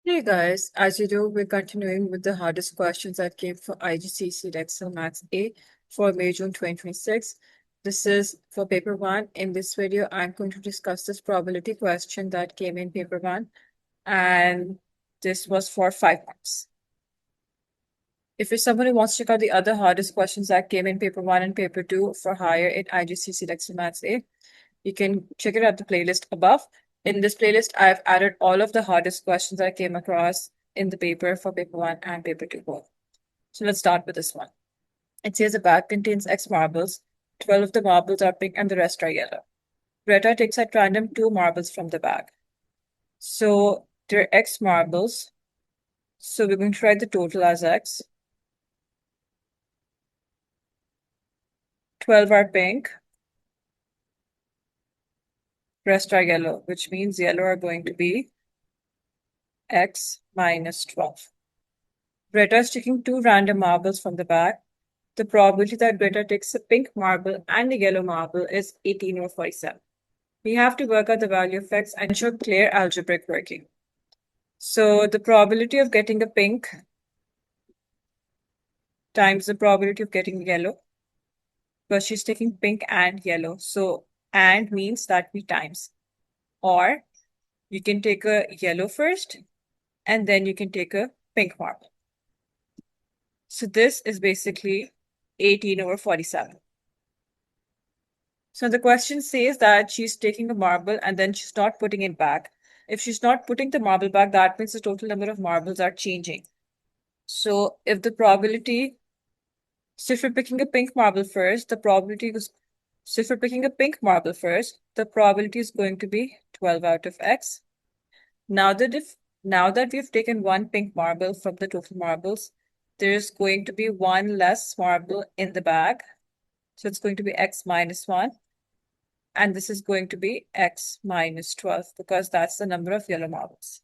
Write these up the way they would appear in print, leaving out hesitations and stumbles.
Hey guys, as you do, we're continuing with the hardest questions that came for IGCSE Edexcel Maths A for May June 2026. This is for paper one. In this video, I'm going to discuss this probability question that came in paper one, and this was for 5 marks. If you're someone who wants to check out the other hardest questions that came in paper one and paper two for higher in IGCSE Edexcel Maths A, you can check it out the playlist above. In this playlist, I've added all of the hardest questions I came across in the paper for paper one and paper two both. So let's start with this one. It says a bag contains X marbles. 12 of the marbles are pink and the rest are yellow. Greta takes at random 2 marbles from the bag. So there are X marbles. So we're going to write the total as X. 12 are pink. Rest are yellow, which means yellow are going to be X minus 12. Greta is taking 2 random marbles from the bag. The probability that Greta takes a pink marble and a yellow marble is 18 over 47. We have to work out the value of X and show clear algebraic working. So the probability of getting a pink times the probability of getting yellow, because she's taking pink and yellow. So and means that we times. Or you can take a yellow first and then you can take a pink marble. So this is basically 18 over 47. So the question says that she's taking a marble and then she's not putting it back. If she's not putting the marble back, that means the total number of marbles are changing. So if the probability, so if we're picking a pink marble first, the probability is, so if we're picking a pink marble first, the probability is going to be 12 out of X. Now that we've taken one pink marble from the total marbles, there's going to be one less marble in the bag. So it's going to be X minus 1. And this is going to be X minus 12 because that's the number of yellow marbles.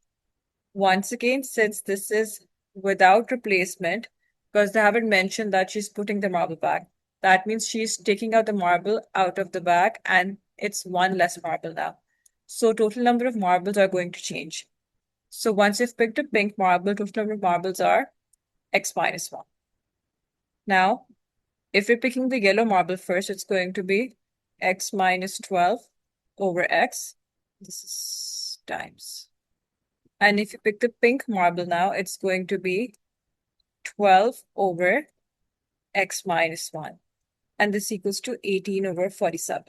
Once again, since this is without replacement, because they haven't mentioned that she's putting the marble back, that means she's taking out the marble out of the bag and it's one less marble now. So total number of marbles are going to change. So once you've picked a pink marble, total number of marbles are X minus 1. Now, if we're picking the yellow marble first, it's going to be X minus 12 over X. This is times. And if you pick the pink marble now, it's going to be 12 over X minus 1. And this equals to 18 over 47.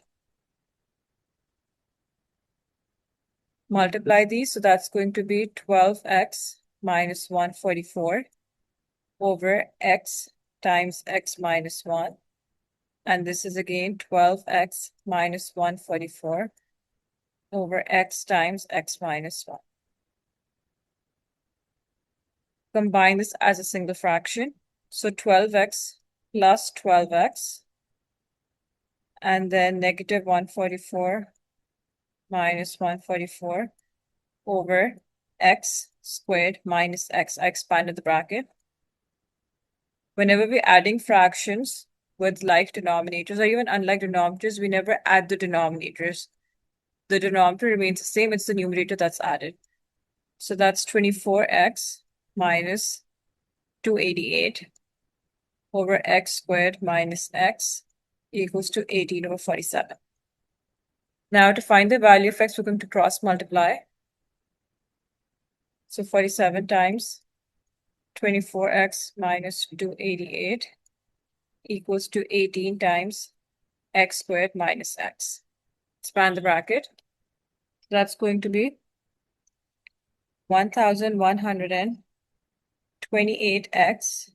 Multiply these, so that's going to be 12X minus 144 over X times X minus 1. And this is again 12X minus 144 over X times X minus 1. Combine this as a single fraction. So 12X plus 12X. And then negative 144 minus 144 over X squared minus X. I expanded the bracket. Whenever we're adding fractions with like denominators or even unlike denominators, we never add the denominators. The denominator remains the same. It's the numerator that's added. So that's 24X minus 288 over X squared minus X equals to 18 over 47. Now to find the value of X, we're going to cross multiply. So 47 times 24X minus 288 equals to 18 times X squared minus X. Expand the bracket. That's going to be 1128X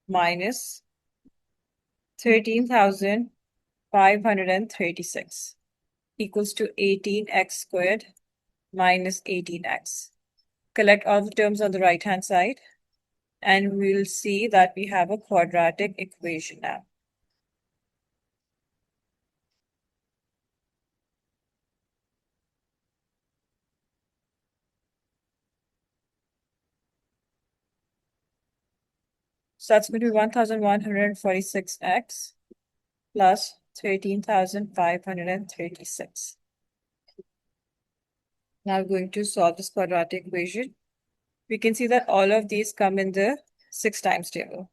minus 13,536 equals to 18X squared minus 18X. Collect all the terms on the right-hand side, and we'll see that we have a quadratic equation now. So that's going to be 1146X plus 13,536. Now we're going to solve this quadratic equation. we can see that all of these come in the 6 times table.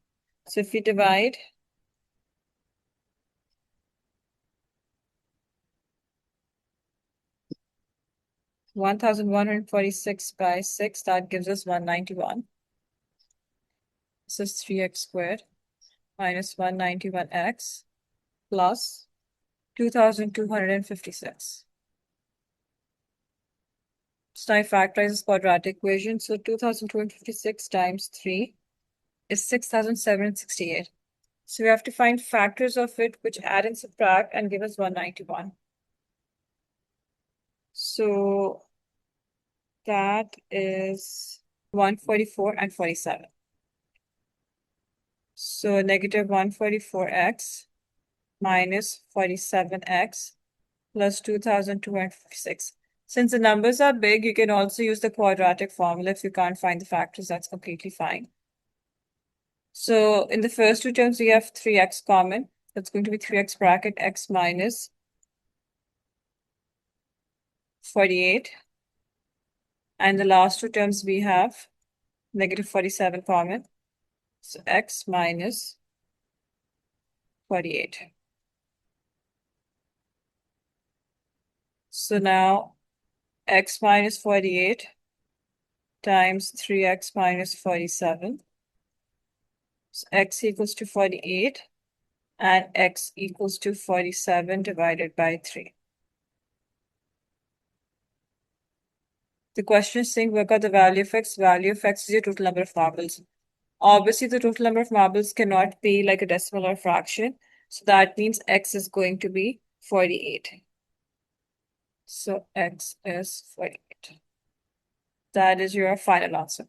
So if we divide 1146 by 6, that gives us 191. This is 3x squared minus 191x plus 2256. So now I factorize this quadratic equation. So 2256 times 3 is 6768. So we have to find factors of it which add and subtract and give us 191. So that is 144 and 47. So negative 144x minus 47x plus 2256. Since the numbers are big, you can also use the quadratic formula. If you can't find the factors, that's completely fine. So in the first two terms, we have 3x common. That's going to be 3x bracket x minus 48. And the last two terms, we have negative 47 common. So x minus 48. So now x minus 48 times 3x minus 47. So x equals to 48 and x equals to 47 divided by 3. The question is saying work out the value of x. Value of x is your total number of marbles. Obviously, the total number of marbles cannot be like a decimal or fraction. So that means x is going to be 48. So x is 48. That is your final answer.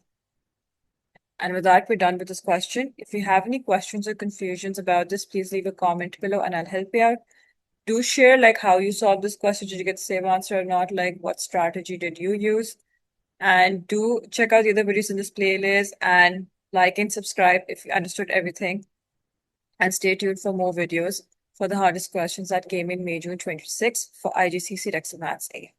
And with that, we're done with this question. If you have any questions or confusions about this, please leave a comment below and I'll help you out. Do share like how you solved this question. Did you get the same answer or not? Like what strategy did you use? And do check out the other videos in this playlist and like and subscribe if you understood everything. And stay tuned for more videos for the hardest questions that came in May, June 26 for IGCSE Edexcel Maths A.